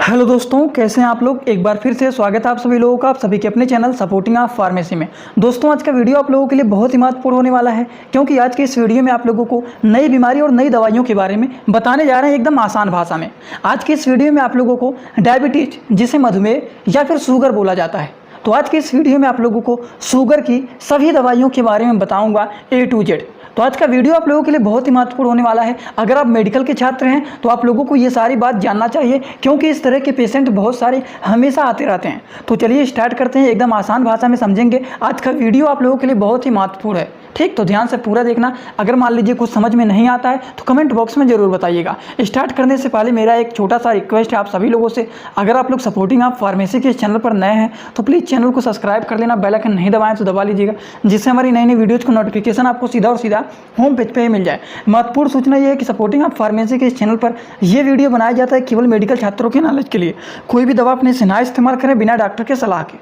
Hello दोस्तों, कैसे हैं आप लोग। एक बार फिर से स्वागत है आप सभी लोगों का, आप सभी के अपने चैनल सपोर्टिंग ऑफ फार्मेसी में। दोस्तों, आज का वीडियो आप लोगों के लिए बहुत ही महत्वपूर्ण होने वाला है, क्योंकि आज के इस वीडियो में आप लोगों को नई बीमारी और नई दवाइयों के बारे में बताने जा रहे हैं एकदम आसान भाषा में। आज के इस वीडियो में आप लोगों को डायबिटीज, जिसे मधुमेह या फिर शुगर बोला जाता है, तो आज के इस वीडियो में आप लोगों को शुगर की सभी दवाइयों के बारे में बताऊंगा A to Z। तो आज का वीडियो आप लोगों के लिए बहुत ही महत्वपूर्ण होने वाला है। अगर आप मेडिकल के छात्र हैं तो आप लोगों को ये सारी बात जानना चाहिए, क्योंकि इस तरह के पेशेंट बहुत सारे हमेशा आते रहते हैं। तो चलिए स्टार्ट करते हैं, एकदम आसान भाषा में समझेंगे। आज का वीडियो आप लोगों के लिए बहुत ही महत्वपूर्ण है, ठीक। तो ध्यान से पूरा देखना। अगर मान लीजिए कुछ समझ में नहीं आता है तो कमेंट बॉक्स में ज़रूर बताइएगा। स्टार्ट करने से पहले मेरा एक छोटा सा रिक्वेस्ट है आप सभी लोगों से, अगर आप लोग सपोर्टिंग ऑफ फार्मेसी के इस चैनल पर नए हैं तो प्लीज़ चैनल को सब्सक्राइब कर लेना, बेल आइकन नहीं दबाएं तो दबा लीजिएगा, जिससे हमारी नई नई वीडियोज़ को नोटिफिकेशन आपको सीधा और सीधा होम पेज पर ही मिल जाए। महत्वपूर्ण सूचना यह है कि सपोर्टिंग ऑफ फार्मेसी के इस चैनल पर यह वीडियो बनाया जाता है केवल मेडिकल छात्रों के नॉलेज के लिए। कोई भी दवा अपने से ना इस्तेमाल करें बिना डॉक्टर के सलाह के।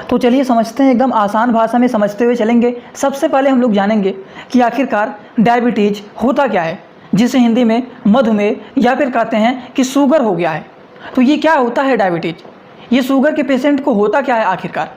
तो चलिए समझते हैं, एकदम आसान भाषा में समझते हुए चलेंगे। सबसे पहले हम लोग जानेंगे कि आखिरकार डायबिटीज होता क्या है, जिसे हिंदी में मधुमेह या फिर कहते हैं कि शुगर हो गया है। तो ये क्या होता है डायबिटीज, ये शुगर के पेशेंट को होता क्या है आखिरकार।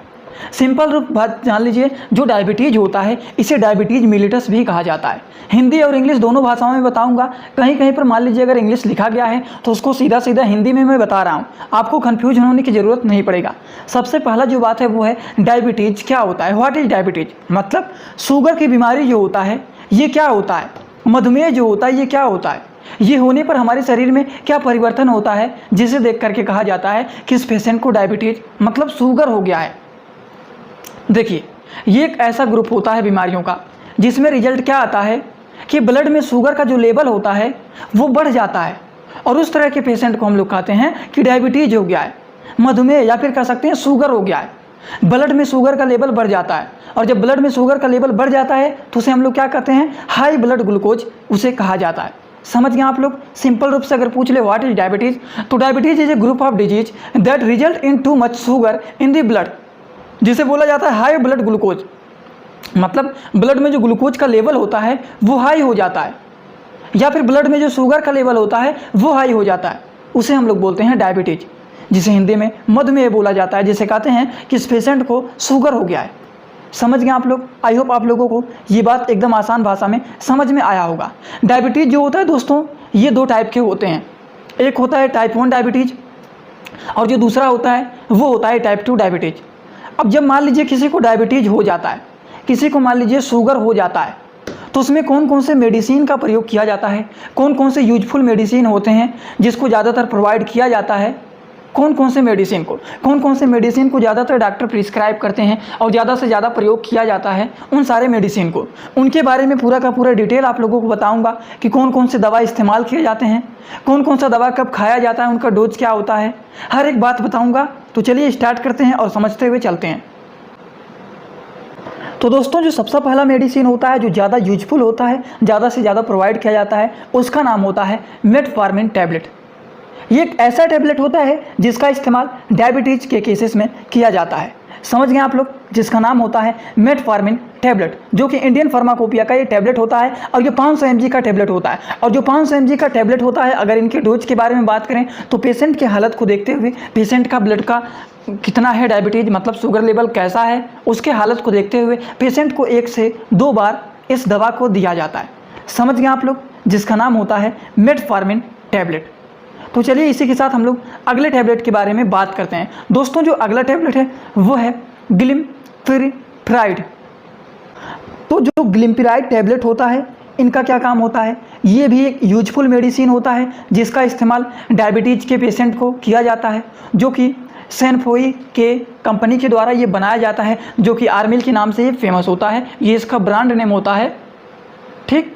सिंपल रूप बात जान लीजिए, जो डायबिटीज होता है इसे डायबिटीज मिलिटस भी कहा जाता है। हिंदी और इंग्लिश दोनों भाषाओं में बताऊंगा। कहीं कहीं पर मान लीजिए अगर इंग्लिश लिखा गया है तो उसको सीधा सीधा हिंदी में मैं बता रहा हूँ, आपको कन्फ्यूज होने की ज़रूरत नहीं पड़ेगा। सबसे पहला जो बात है वो है डायबिटीज क्या होता है। व्हाट इज डायबिटीज, मतलब शुगर की बीमारी जो होता है ये क्या होता है। मधुमेह जो होता है ये क्या होता है, ये होने पर हमारे शरीर में क्या परिवर्तन होता है, जिसे देख करके कहा जाता है कि इस पेशेंट को डायबिटीज मतलब शुगर हो गया है। देखिए, ये एक ऐसा ग्रुप होता है बीमारियों का जिसमें रिजल्ट क्या आता है कि ब्लड में शुगर का जो लेवल होता है वो बढ़ जाता है, और उस तरह के पेशेंट को हम लोग कहते हैं कि डायबिटीज हो गया है, मधुमेह या फिर कह सकते हैं शुगर हो गया है। ब्लड में शुगर का लेवल बढ़ जाता है, और जब ब्लड में शुगर का लेवल बढ़ जाता है तो उसे हम लोग क्या कहते हैं, हाई ब्लड ग्लूकोज उसे कहा जाता है। समझ गए आप लोग। सिंपल रूप से अगर पूछ ले व्हाट इज डायबिटीज, तो diabetes is a group of disease that result in too much sugar in the blood, जिसे बोला जाता है हाई ब्लड ग्लूकोज। मतलब ब्लड में जो ग्लूकोज का लेवल होता है वो हाई हो जाता है, या फिर ब्लड में जो शुगर का लेवल होता है वो हाई हो जाता है, उसे हम लोग बोलते हैं डायबिटीज, जिसे हिंदी में मधुमेह बोला जाता है, जिसे कहते हैं कि इस पेशेंट को शुगर हो गया है। समझ गए आप लोग। आई होप आप लोगों को ये बात एकदम आसान भाषा में समझ में आया होगा। डायबिटीज जो होता है दोस्तों, ये दो टाइप के होते हैं। एक होता है टाइप 1 डायबिटीज, और जो दूसरा होता है वो होता है टाइप 2 डायबिटीज। अब जब मान लीजिए किसी को डायबिटीज हो जाता है, किसी को मान लीजिए शुगर हो जाता है, तो उसमें कौन कौन से मेडिसिन का प्रयोग किया जाता है, कौन कौन से यूजफुल मेडिसिन होते हैं जिसको ज़्यादातर प्रोवाइड किया जाता है, कौन कौन से मेडिसिन को ज़्यादातर डॉक्टर प्रिस्क्राइब करते हैं और ज़्यादा से ज़्यादा प्रयोग किया जाता है, उन सारे मेडिसिन को, उनके बारे में पूरा का पूरा डिटेल आप लोगों को बताऊंगा कि कौन कौन से दवा इस्तेमाल किए जाते हैं, कौन कौन सा दवा कब खाया जाता है, उनका डोज क्या होता है, हर एक बात बताऊंगा। तो चलिए स्टार्ट करते हैं और समझते हुए चलते हैं। तो दोस्तों, जो सबसे पहला मेडिसिन होता है, जो ज़्यादा यूजफुल होता है, ज़्यादा से ज़्यादा प्रोवाइड किया जाता है, उसका नाम होता है मेटफॉर्मिन टैबलेट। ये एक ऐसा टैबलेट होता है जिसका इस्तेमाल डायबिटीज के केसेस में किया जाता है। समझ गए आप लोग, जिसका नाम होता है मेटफॉर्मिन टैबलेट, जो कि इंडियन फार्माकोपिया का ये टैबलेट होता है, और ये 500 mg का टैबलेट होता है। और जो 500 mg का टैबलेट होता है, अगर इनके डोज के बारे में बात करें तो पेशेंट की हालत को देखते हुए, पेशेंट का ब्लड का कितना है डायबिटीज मतलब शुगर लेवल कैसा है, उसके हालत को देखते हुए पेशेंट को 1 से 2 बार इस दवा को दिया जाता है। समझ गए आप लोग, जिसका नाम होता है मेटफॉर्मिन टैबलेट। तो चलिए इसी के साथ हम लोग अगले टैबलेट के बारे में बात करते हैं। दोस्तों, जो अगला टैबलेट है वो है ग्लिम्पिराइड। तो जो ग्लिम्पिराइड टैबलेट होता है, इनका क्या काम होता है, ये भी एक यूजफुल मेडिसिन होता है जिसका इस्तेमाल डायबिटीज के पेशेंट को किया जाता है, जो कि सैनफोई के कंपनी के द्वारा ये बनाया जाता है, जो कि आर्मिल के नाम से ये फेमस होता है, ये इसका ब्रांड नेम होता है, ठीक।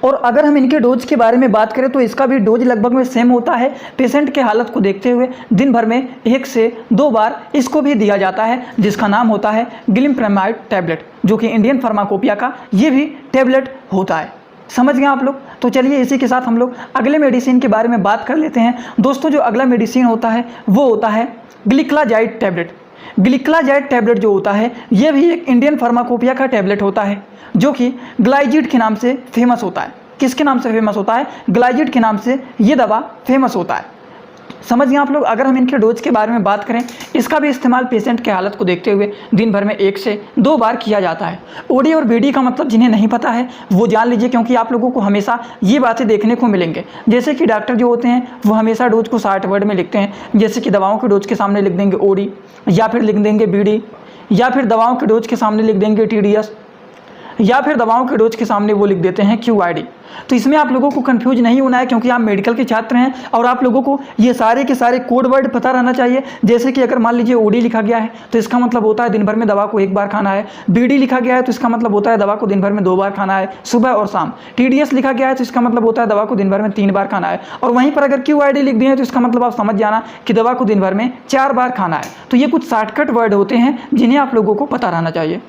और अगर हम इनके डोज के बारे में बात करें तो इसका भी डोज लगभग में सेम होता है। पेशेंट के हालत को देखते हुए दिन भर में 1 से 2 बार इसको भी दिया जाता है, जिसका नाम होता है ग्लिम्पिराइड टैबलेट, जो कि इंडियन फार्माकोपिया का ये भी टैबलेट होता है। समझ गए आप लोग। तो चलिए इसी के साथ हम लोग अगले मेडिसिन के बारे में बात कर लेते हैं। दोस्तों, जो अगला मेडिसिन होता है वो होता है ग्लिक्लाजाइड टैबलेट। ग्लिक्लाजाइड टैबलेट जो होता है ये भी एक इंडियन फार्माकोपिया का टैबलेट होता है, जो कि ग्लाइजिड के नाम से फेमस होता है। किसके नाम से फेमस होता है, ग्लाइजिड के नाम से ये दवा फेमस होता है। समझ गए आप लोग। अगर हम इनके डोज के बारे में बात करें, इसका भी इस्तेमाल पेशेंट के हालत को देखते हुए दिन भर में 1 से 2 बार किया जाता है। ओडी और बीडी का मतलब जिन्हें नहीं पता है वो जान लीजिए, क्योंकि आप लोगों को हमेशा ये बातें देखने को मिलेंगे। जैसे कि डॉक्टर जो होते हैं वो हमेशा डोज को 60 वर्ड में लिखते हैं, जैसे कि दवाओं के डोज के सामने लिख देंगे ओडी, या फिर लिख देंगे बीडी, या फिर दवाओं के डोज के सामने लिख देंगे टीडीएस, या फिर दवाओं के डोज के सामने वो लिख देते हैं क्यूआईडी। तो इसमें आप लोगों को कंफ्यूज नहीं होना है, क्योंकि आप मेडिकल के छात्र हैं और आप लोगों को ये सारे के सारे कोड वर्ड पता रहना चाहिए। जैसे कि अगर मान लीजिए ओडी लिखा गया है तो इसका मतलब होता है दिन भर में दवा को 1 बार खाना है। बीडी लिखा गया है तो इसका मतलब होता है दवा को दिन भर में 2 बार खाना है, सुबह और शाम। टीडीएस लिखा गया है तो इसका मतलब होता है दवा को दिन भर में 3 बार खाना है। और वहीं पर अगर क्यूआईडी लिख दिए हैं तो इसका मतलब आप समझ जाना कि दवा को दिन भर में 4 बार खाना है। तो ये कुछ शॉर्टकट वर्ड होते हैं जिन्हें आप लोगों को पता रहना चाहिए।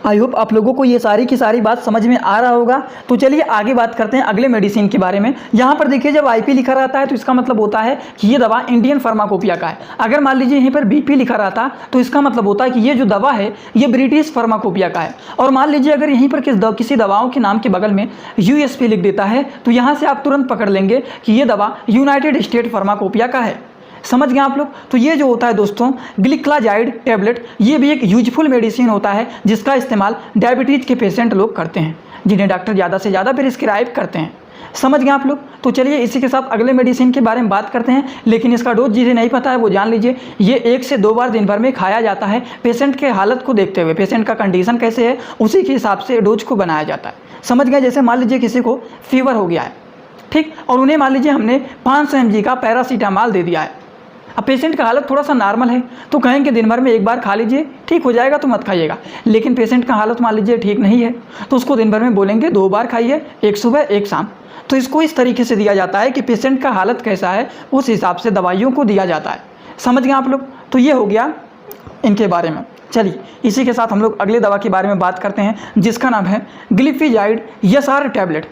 आई होप आप लोगों को ये सारी की सारी बात समझ में आ रहा होगा। तो चलिए आगे बात करते हैं अगले मेडिसिन के बारे में। यहाँ पर देखिए जब आईपी लिखा रहता है तो इसका मतलब होता है कि ये दवा इंडियन फार्माकोपिया का है। अगर मान लीजिए यहीं पर बीपी लिखा रहता तो इसका मतलब होता है कि ये जो दवा है ये ब्रिटिश फार्माकोपिया का है। और मान लीजिए अगर यहीं पर किसी दवाओं के नाम के बगल में यूएसपी लिख देता है तो यहाँ से आप तुरंत पकड़ लेंगे कि ये दवा यूनाइटेड स्टेट फार्माकोपिया का है। समझ गए आप लोग। तो ये जो होता है दोस्तों ग्लिक्लाजाइड टैबलेट, ये भी एक यूजफुल मेडिसिन होता है जिसका इस्तेमाल डायबिटीज़ के पेशेंट लोग करते हैं, जिन्हें डॉक्टर ज़्यादा से ज़्यादा प्रिस्क्राइब करते हैं। समझ गए आप लोग। तो चलिए इसी के साथ अगले मेडिसिन के बारे में बात करते हैं, लेकिन इसका डोज जिन्हें नहीं पता है वो जान लीजिए ये 1 से 2 बार दिन भर में खाया जाता है। पेशेंट के हालत को देखते हुए, पेशेंट का कंडीशन कैसे है उसी के हिसाब से डोज को बनाया जाता है। समझ गए। जैसे मान लीजिए किसी को फीवर हो गया है, ठीक, और उन्हें मान लीजिए हमने 500 mg का पैरासीटामॉल दे दिया है। अब पेशेंट का हालत थोड़ा सा नॉर्मल है तो कहेंगे दिन भर में 1 बार खा लीजिए, ठीक हो जाएगा तो मत खाइएगा। लेकिन पेशेंट का हालत मान लीजिए ठीक नहीं है तो उसको दिन भर में बोलेंगे 2 बार खाइए, एक सुबह एक शाम। तो इसको इस तरीके से दिया जाता है कि पेशेंट का हालत कैसा है उस हिसाब से दवाइयों को दिया जाता है। समझ गए आप लोग। तो ये हो गया इनके बारे में। चलिए इसी के साथ हम लोग अगले दवा के बारे में बात करते हैं जिसका नाम है ग्लिपिजाइड एसआर टैबलेट,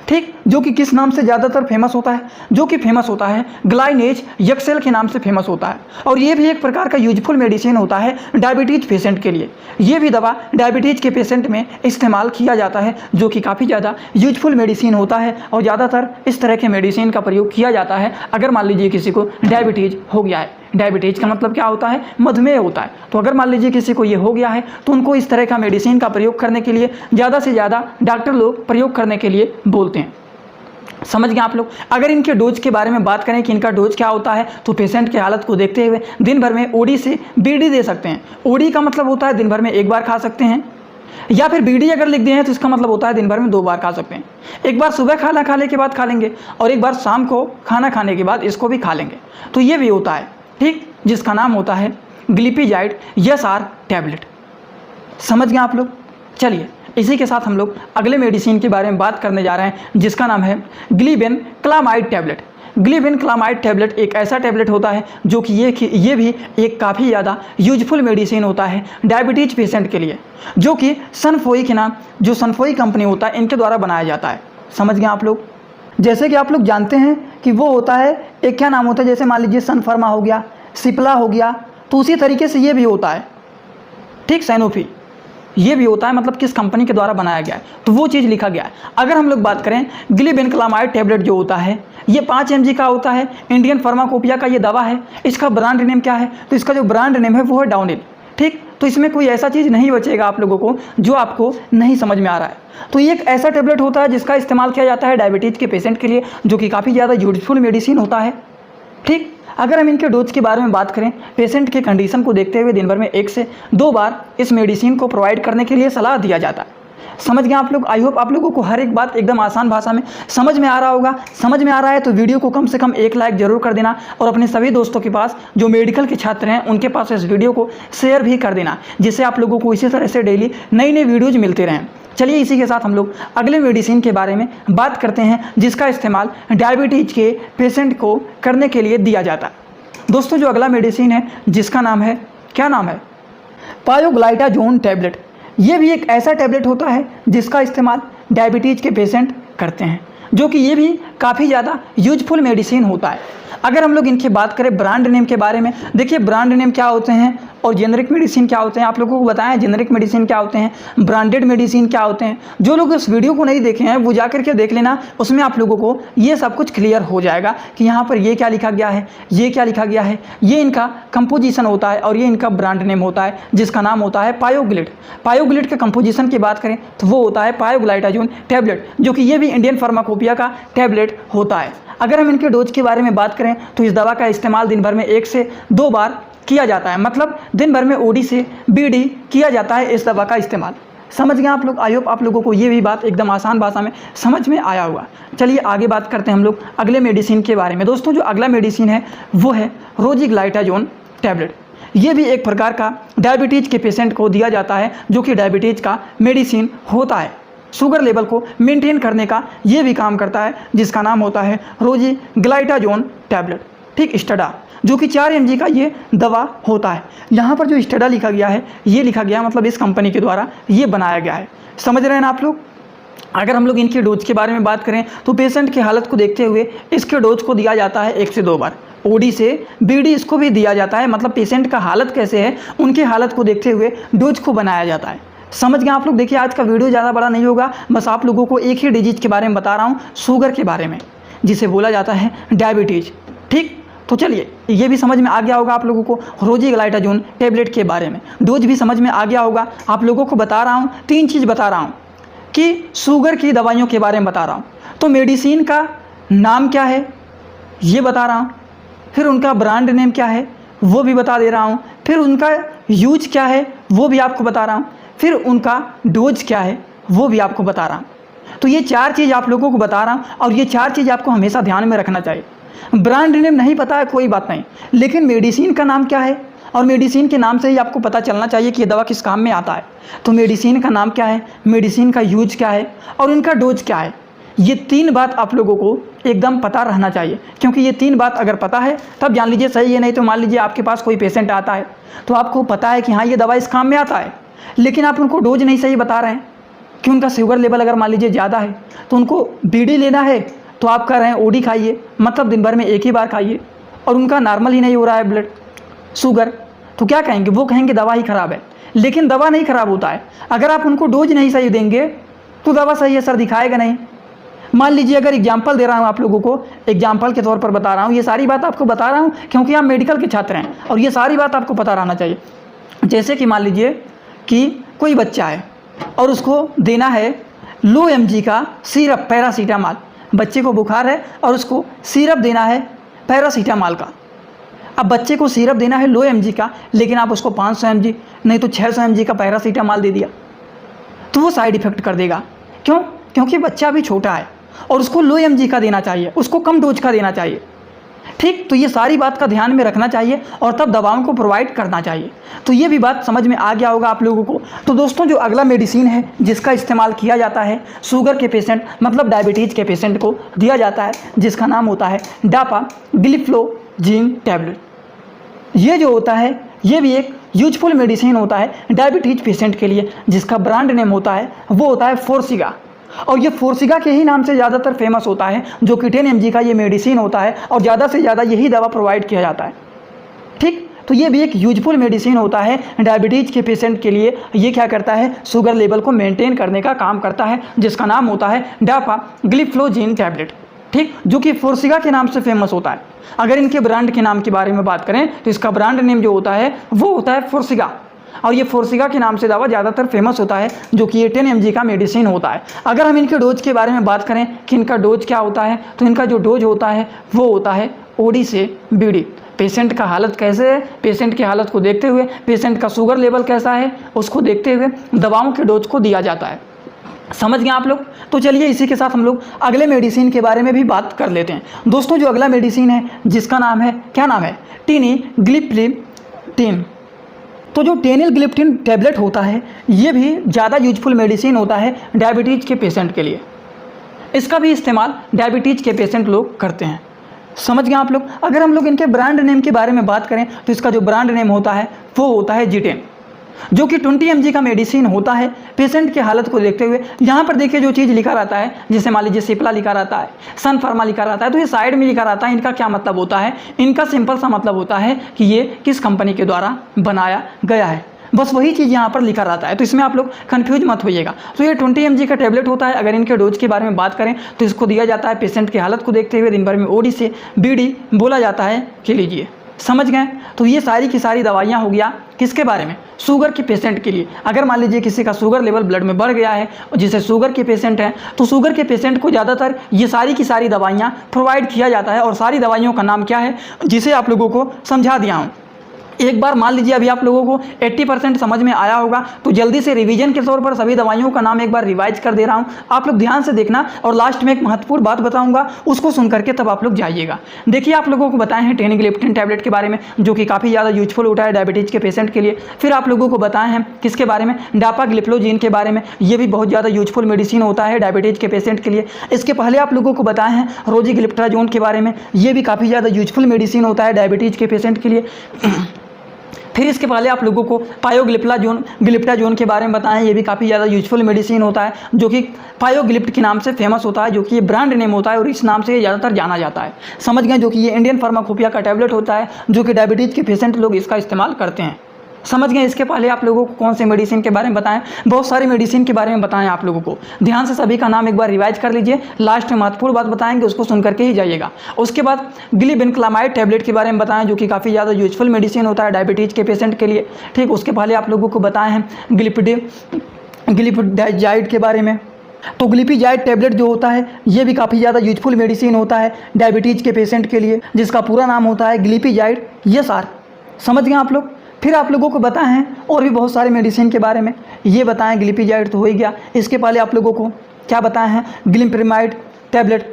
ठीक, जो कि किस नाम से ज़्यादातर फेमस होता है, जो कि फेमस होता है ग्लाइनेज एक्सेल के नाम से फेमस होता है। और ये भी एक प्रकार का यूजफुल मेडिसिन होता है डायबिटीज़ पेशेंट के लिए। ये भी दवा डायबिटीज़ के पेशेंट में इस्तेमाल किया जाता है, जो कि काफ़ी ज़्यादा यूजफुल मेडिसिन होता है। और ज़्यादातर इस तरह के मेडिसिन का प्रयोग किया जाता है अगर मान लीजिए किसी को डायबिटीज़ हो गया है। डायबिटीज़ का मतलब क्या होता है, मधुमेह होता है। तो अगर मान लीजिए किसी को ये हो गया है तो उनको इस तरह का मेडिसिन का प्रयोग करने के लिए ज़्यादा से ज़्यादा डॉक्टर लोग प्रयोग करने के लिए बोलते हैं। समझ गए आप लोग। अगर इनके डोज के बारे में बात करें कि इनका डोज क्या होता है तो पेशेंट की हालत को देखते हुए दिन भर में ओडी से बीडी दे सकते हैं। ओडी का मतलब होता है दिन भर में 1 बार खा सकते हैं, या फिर बीडी अगर लिख दिए हैं तो इसका मतलब होता है दिन भर में 2 बार खा सकते हैं। 1 बार सुबह खाना खाने के बाद खा लेंगे और 1 बार शाम को खाना खाने के बाद इसको भी खा लेंगे। तो ये भी होता है, ठीक, जिसका नाम होता है ग्लिपिजाइड एसआर टैबलेट। समझ गए आप लोग। चलिए इसी के साथ हम लोग अगले मेडिसिन के बारे में बात करने जा रहे हैं जिसका नाम है ग्लिबेनक्लामाइड टैबलेट। ग्लिबेनक्लामाइड टैबलेट एक ऐसा टैबलेट होता है जो कि ये भी एक काफ़ी ज़्यादा यूजफुल मेडिसिन होता है डायबिटीज़ पेशेंट के लिए, जो कि सनफोई के नाम, जो सनफोई कंपनी होता है इनके द्वारा बनाया जाता है। समझ गए आप लोग। जैसे कि आप लोग जानते हैं कि वो होता है एक क्या नाम होता है, जैसे मान लीजिए सनफार्मा हो गया, सिप्ला हो गया, तो उसी तरीके से ये भी होता है, ठीक, सैनोफी ये भी होता है, मतलब किस कंपनी के द्वारा बनाया गया है तो वो चीज़ लिखा गया है। अगर हम लोग बात करें ग्लिबेनक्लामाइड टैबलेट जो होता है ये 5 mg का होता है, इंडियन फार्माकोपिया का ये दवा है। इसका ब्रांड नेम क्या है, तो इसका जो ब्रांड नेम है वो है डाउनिल, ठीक। तो इसमें कोई ऐसा चीज़ नहीं बचेगा आप लोगों को जो आपको नहीं समझ में आ रहा है। तो ये एक ऐसा टैबलेट होता है जिसका इस्तेमाल किया जाता है डायबिटीज़ के पेशेंट के लिए, जो कि काफ़ी ज़्यादा यूजफुल मेडिसिन होता है, ठीक। अगर हम इनके डोज के बारे में बात करें, पेशेंट के कंडीशन को देखते हुए दिन भर में 1 से 2 बार इस मेडिसिन को प्रोवाइड करने के लिए सलाह दिया जाता है। समझ गए आप लोग। आई होप आप लोगों को हर एक बात एकदम आसान भाषा में समझ में आ रहा होगा। समझ में आ रहा है तो वीडियो को कम से कम 1 लाइक जरूर कर देना और अपने सभी दोस्तों के पास जो मेडिकल के छात्र हैं उनके पास इस वीडियो को शेयर भी कर देना, जिससे आप लोगों को इसी तरह से डेली नई नई वीडियोज़ मिलते रहें। चलिए इसी के साथ हम लोग अगले मेडिसिन के बारे में बात करते हैं जिसका इस्तेमाल डायबिटीज़ के पेशेंट को करने के लिए दिया जाता है। दोस्तों जो अगला मेडिसिन है जिसका नाम है, क्या नाम है, पायोग्लाइटाजोन टैबलेट। ये भी एक ऐसा टैबलेट होता है जिसका इस्तेमाल डायबिटीज़ के पेशेंट करते हैं, जो कि ये भी काफ़ी ज़्यादा यूजफुल मेडिसिन होता है। अगर हम लोग इनकी बात करें ब्रांड नेम के बारे में, देखिए ब्रांड नेम क्या होते हैं और जेनरिक मेडिसिन क्या होते हैं, आप लोगों को बताएं जेनरिक मेडिसिन क्या होते हैं, ब्रांडेड मेडिसिन क्या होते हैं। जो लोग इस वीडियो को नहीं देखे हैं वो जाकर के देख लेना, उसमें आप लोगों को ये सब कुछ क्लियर हो जाएगा कि यहाँ पर ये क्या लिखा गया है, ये क्या लिखा गया है। ये इनका कंपोजिशन होता है और ये इनका ब्रांड नेम होता है जिसका नाम होता है पायोग्लिड। पायोग्लिड के कंपोजिशन की बात करें तो वो होता है पायोग्लाइटाजोन टैबलेट, जो कि ये भी इंडियन फार्माकोपिया का टैबलेट होता है। अगर हम इनके डोज के बारे में बात करें तो इस दवा का इस्तेमाल दिन भर में 1 से 2 बार किया जाता है, मतलब दिन भर में ओडी से बीडी किया जाता है इस दवा का इस्तेमाल। समझ गए आप लोग? आई होप आप लोगों को ये भी बात एकदम आसान भाषा में समझ में आया होगा। चलिए आगे बात करते हैं हम लोग अगले मेडिसिन के बारे में। दोस्तों जो अगला मेडिसिन है वो है रोजिग्लाइटाजोन टैबलेट। ये भी एक प्रकार का डायबिटीज़ के पेशेंट को दिया जाता है, जो कि डायबिटीज़ का मेडिसिन होता है। शुगर लेवल को मेंटेन करने का ये भी काम करता है, जिसका नाम होता है रोजिग्लाइटाजोन टैबलेट। ठीक, स्टेडा, जो कि 4 mg का ये दवा होता है। यहाँ पर जो स्टेडा लिखा गया है, ये लिखा गया मतलब इस कंपनी के द्वारा ये बनाया गया है। समझ रहे हैं ना आप लोग? अगर हम लोग इनके डोज के बारे में बात करें तो पेशेंट की हालत को देखते हुए इसके डोज को दिया जाता है 1 से 2 बार। ओडी से बीडी इसको भी दिया जाता है, मतलब पेशेंट का हालत कैसे है उनकी हालत को देखते हुए डोज को बनाया जाता है। समझ गए आप लोग? देखिए आज का वीडियो ज़्यादा बड़ा नहीं होगा, बस आप लोगों को एक ही डिजीज के बारे में बता रहा हूँ, शुगर के बारे में, जिसे बोला जाता है डायबिटीज़। ठीक, तो चलिए ये भी समझ में आ गया होगा आप लोगों को रोजिग्लाइटाजोन टैबलेट के बारे में। डोज भी समझ में आ गया होगा। आप लोगों को बता रहा हूँ 3 चीज़ बता रहा हूँ कि शुगर की दवाइयों के बारे में बता रहा हूँ। तो मेडिसिन का नाम क्या है ये बता रहा हूँ, फिर उनका ब्रांड नेम क्या है वो भी बता दे रहा हूँ, फिर उनका यूज क्या है वो भी आपको बता रहा हूँ, फिर उनका डोज क्या है वो भी आपको बता रहा हूँ। तो ये 4 चीज़ आप लोगों को बता रहा हूँ और ये 4 चीज़ आपको हमेशा ध्यान में रखना चाहिए। ब्रांड नेम नहीं पता है कोई बात नहीं, लेकिन मेडिसिन का नाम क्या है और मेडिसिन के नाम से ही आपको पता चलना चाहिए कि ये दवा किस काम में आता है। तो मेडिसिन का नाम क्या है, मेडिसिन का यूज क्या है और उनका डोज क्या है, ये 3 बात आप लोगों को एकदम पता रहना चाहिए। क्योंकि ये 3 बात अगर पता है तब जान लीजिए सही है, नहीं तो मान लीजिए आपके पास कोई पेशेंट आता है तो आपको पता है कि हाँ ये दवा इस काम में आता है, लेकिन आप उनको डोज नहीं सही बता रहे हैं कि उनका शुगर लेवल अगर मान लीजिए ज़्यादा है तो उनको बीडी लेना है, तो आप कह रहे हैं ओडी खाइए, मतलब दिन भर में 1 ही बार खाइए, और उनका नॉर्मल ही नहीं हो रहा है ब्लड शुगर, तो क्या कहेंगे? वो कहेंगे दवा ही ख़राब है। लेकिन दवा नहीं ख़राब होता है, अगर आप उनको डोज नहीं सही देंगे तो दवा सही असर दिखाएगा नहीं। मान लीजिए अगर एग्जाम्पल दे रहा हूँ आप लोगों को, एग्जाम्पल के तौर पर बता रहा हूँ, ये सारी बात आपको बता रहा हूँ क्योंकि आप मेडिकल के छात्र हैं और ये सारी बात आपको पता रहना चाहिए। जैसे कि मान लीजिए कि कोई बच्चा है और उसको देना है लो mg का सिरप पैरासीटामॉल, बच्चे को बुखार है और उसको सिरप देना है पैरासीटामॉल का। अब बच्चे को सिरप देना है लो mg का, लेकिन आप उसको 500 mg नहीं तो 600 mg का पैरासीटामॉल दे दिया तो वो साइड इफ़ेक्ट कर देगा। क्यों? क्योंकि बच्चा अभी छोटा है और उसको लो mg का देना चाहिए, उसको कम डोज का देना चाहिए। ठीक, तो ये सारी बात का ध्यान में रखना चाहिए और तब दवाओं को प्रोवाइड करना चाहिए। तो ये भी बात समझ में आ गया होगा आप लोगों को। तो दोस्तों जो अगला मेडिसिन है जिसका इस्तेमाल किया जाता है शुगर के पेशेंट मतलब डायबिटीज़ के पेशेंट को दिया जाता है, जिसका नाम होता है डापाग्लिफ्लोजीन टैबलेट। ये जो होता है ये भी एक यूजफुल मेडिसिन होता है डायबिटीज़ पेशेंट के लिए, जिसका ब्रांड नेम होता है वो होता है फोर्सिगा, और ये फोर्सिगा के ही नाम से ज़्यादातर फेमस होता है, जो कि 10 mg का ये मेडिसिन होता है और ज़्यादा से ज़्यादा यही दवा प्रोवाइड किया जाता है। ठीक, तो ये भी एक यूजफुल मेडिसिन होता है डायबिटीज़ के पेशेंट के लिए। ये क्या करता है? शुगर लेवल को मेंटेन करने का काम करता है, जिसका नाम होता है डापाग्लिफ्लोजीन टैबलेट। ठीक, जो कि फोर्सिगा के नाम से फेमस होता है। अगर इनके ब्रांड के नाम के बारे में बात करें तो इसका ब्रांड नेम जो होता है वो होता है फोर्सिगा, और ये फोर्सिगा के नाम से दवा ज़्यादातर फेमस होता है, जो कि ये 10 mg का मेडिसिन होता है। अगर हम इनके डोज के बारे में बात करें कि इनका डोज क्या होता है, तो इनका जो डोज होता है वो होता है ओडी से बीडी। पेशेंट का हालत कैसे है, पेशेंट की हालत को देखते हुए, पेशेंट का शुगर लेवल कैसा है उसको देखते हुए दवाओं के डोज को दिया जाता है। समझ गए आप लोग? तो चलिए इसी के साथ हम लोग अगले मेडिसिन के बारे में भी बात कर लेते हैं। दोस्तों जो अगला मेडिसिन है जिसका नाम है, क्या नाम है? टेनिग्लिप्टिन। तो जो टेनिग्लिप्टिन टैबलेट होता है ये भी ज़्यादा यूजफुल मेडिसिन होता है डायबिटीज़ के पेशेंट के लिए। इसका भी इस्तेमाल डायबिटीज़ के पेशेंट लोग करते हैं। समझ गए आप लोग? अगर हम लोग इनके ब्रांड नेम के बारे में बात करें तो इसका जो ब्रांड नेम होता है वो होता है G10। जो कि 20 mg का मेडिसिन होता है पेशेंट की हालत को देखते हुए। यहाँ पर देखिए जो चीज़ लिखा रहता है, जैसे मान लीजिए सिप्ला लिखा रहता है, सन फार्मा लिखा रहता है, तो ये साइड में लिखा रहता है। इनका क्या मतलब होता है? इनका सिंपल सा मतलब होता है कि ये किस कंपनी के द्वारा बनाया गया है, बस वही चीज़ यहाँ पर लिखा रहता है। तो इसमें आप लोग कन्फ्यूज मत होइएगा। तो ये 20 mg का टैबलेट होता है। अगर इनके डोज के बारे में बात करें तो इसको दिया जाता है पेशेंट की हालत को देखते हुए। दिन भर में ओडी से बीडी बोला जाता है कि लीजिए, समझ गए? तो ये सारी की सारी दवाइयाँ हो गया किसके बारे में? शुगर के पेशेंट के लिए। अगर मान लीजिए किसी का शुगर लेवल ब्लड में बढ़ गया है और जिसे शुगर के पेशेंट हैं, तो शुगर के पेशेंट को ज़्यादातर ये सारी की सारी दवाइयाँ प्रोवाइड किया जाता है। और सारी दवाइयों का नाम क्या है, जिसे आप लोगों को समझा दिया हूँ। एक बार मान लीजिए अभी आप लोगों को 80% समझ में आया होगा, तो जल्दी से रिवीजन के तौर पर सभी दवाइयों का नाम एक बार रिवाइज कर दे रहा हूं। आप लोग ध्यान से देखना, और लास्ट में एक महत्वपूर्ण बात बताऊंगा, उसको सुन करके तब आप लोग जाइएगा। देखिए, आप लोगों को बताए हैं टेनिग्लिप्टिन टैबलेट के बारे में, जो कि काफ़ी ज़्यादा यूजफुल होता है डायबिटीज़ के पेशेंट के लिए। फिर आप लोगों को बताए हैं किसके बारे में? डापाग्लिप्लोजीन के बारे में। ये भी बहुत ज़्यादा यूजफुल मेडिसिन होता है डायबिटीज़ के पेशेंट के लिए। इसके पहले आप लोगों को बताए हैं रोजीग्लिप्ट्राजोन के बारे में। ये भी काफ़ी ज़्यादा यूजफुल मेडिसिन होता है डायबिटीज़ के पेशेंट के लिए। फिर इसके पहले आप लोगों को ग्लिप्टाजोन के बारे में बताएं। ये भी काफ़ी ज़्यादा यूजफुल मेडिसिन होता है, जो कि पायोग्लिप्ट के नाम से फेमस होता है, जो कि ये ब्रांड नेम होता है और इस नाम से ज़्यादातर जाना जाता है। समझ गए? जो कि ये इंडियन फार्माकोपिया का टैबलेट होता है, जो कि डायबिटीज़ के पेशेंट लोग इसका इस्तेमाल करते हैं। समझ गए? इसके पहले आप लोगों को कौन से मेडिसिन के बारे में बताएं? बहुत सारी मेडिसिन के बारे में बताएं आप लोगों को। ध्यान से सभी का नाम एक बार रिवाइज कर लीजिए। लास्ट में महत्वपूर्ण बात बताएंगे, उसको सुन करके ही जाइएगा। उसके बाद गिलिबेनक्लामाइड टैबलेट के बारे में बताएं, जो कि काफ़ी ज़्यादा यूजफुल मेडिसिन होता है डायबिटीज़ के पेशेंट के लिए। ठीक, उसके पहले आप लोगों को बताए हैं ग्लिपिडाइजाइड के बारे में। तो ग्लिपिजाइड टैबलेट जो होता है, ये भी काफ़ी ज़्यादा यूजफुल मेडिसिन होता है डायबिटीज़ के पेशेंट के लिए, जिसका पूरा नाम होता है ग्लिपिजाइड ESR। समझ गए आप लोग? फिर आप लोगों को बताए हैं और भी बहुत सारे मेडिसिन के बारे में। ये बताएं, ग्लिपिजाइड तो हो ही गया। इसके पहले आप लोगों को क्या बताए हैं? ग्लिम्पिरामाइड टैबलेट।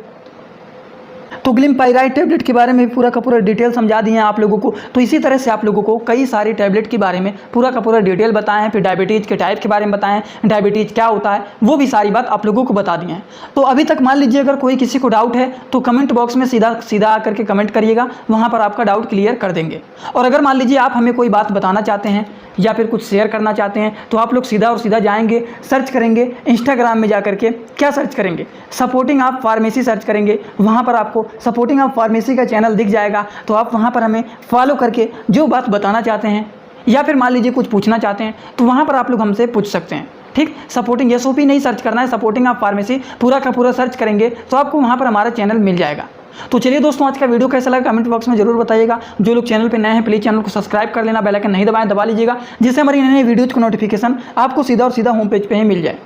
तो ग्लिम्पाइराइड टैबलेट के बारे में पूरा का पूरा डिटेल समझा दिए हैं आप लोगों को। तो इसी तरह से आप लोगों को कई सारे टैबलेट के बारे में पूरा का पूरा डिटेल बताएं हैं। फिर डायबिटीज़ के टाइप के बारे में बताएं, डायबिटीज़ क्या होता है, वो भी सारी बात आप लोगों को बता दिए हैं। तो अभी तक मान लीजिए अगर कोई किसी को डाउट है तो कमेंट बॉक्स में सीधा आकर के कमेंट करिएगा, वहाँ पर आपका डाउट क्लियर कर देंगे। और अगर मान लीजिए आप हमें कोई बात बताना चाहते हैं या फिर कुछ शेयर करना चाहते हैं, तो आप लोग सीधा और सीधा जाएंगे, सर्च करेंगे इंस्टाग्राम में जा करके, क्या सर्च करेंगे? सपोर्टिंग ऑफ फार्मेसी सर्च करेंगे। वहाँ पर आपको सपोर्टिंग ऑफ फार्मेसी का चैनल दिख जाएगा। तो आप वहाँ पर हमें फॉलो करके जो बात बताना चाहते हैं या फिर मान लीजिए कुछ पूछना चाहते हैं, तो वहाँ पर आप लोग हमसे पूछ सकते हैं। ठीक, सपोर्टिंग SOP नहीं सर्च करना है, सपोर्टिंग ऑफ फार्मेसी पूरा का पूरा सर्च करेंगे तो आपको वहाँ पर हमारा चैनल मिल जाएगा। तो चलिए दोस्तों, आज का वीडियो कैसा लगा कमेंट बॉक्स में जरूर बताइएगा। जो लोग चैनल पे नए हैं प्लीज़ चैनल को सब्सक्राइब कर लेना, बेल आइकन नहीं दबाएं, दबा लीजिएगा, जिससे हमारी नई वीडियोज़ को नोटिफिकेशन आपको सीधा और सीधा होम पेज पे ही मिल जाए।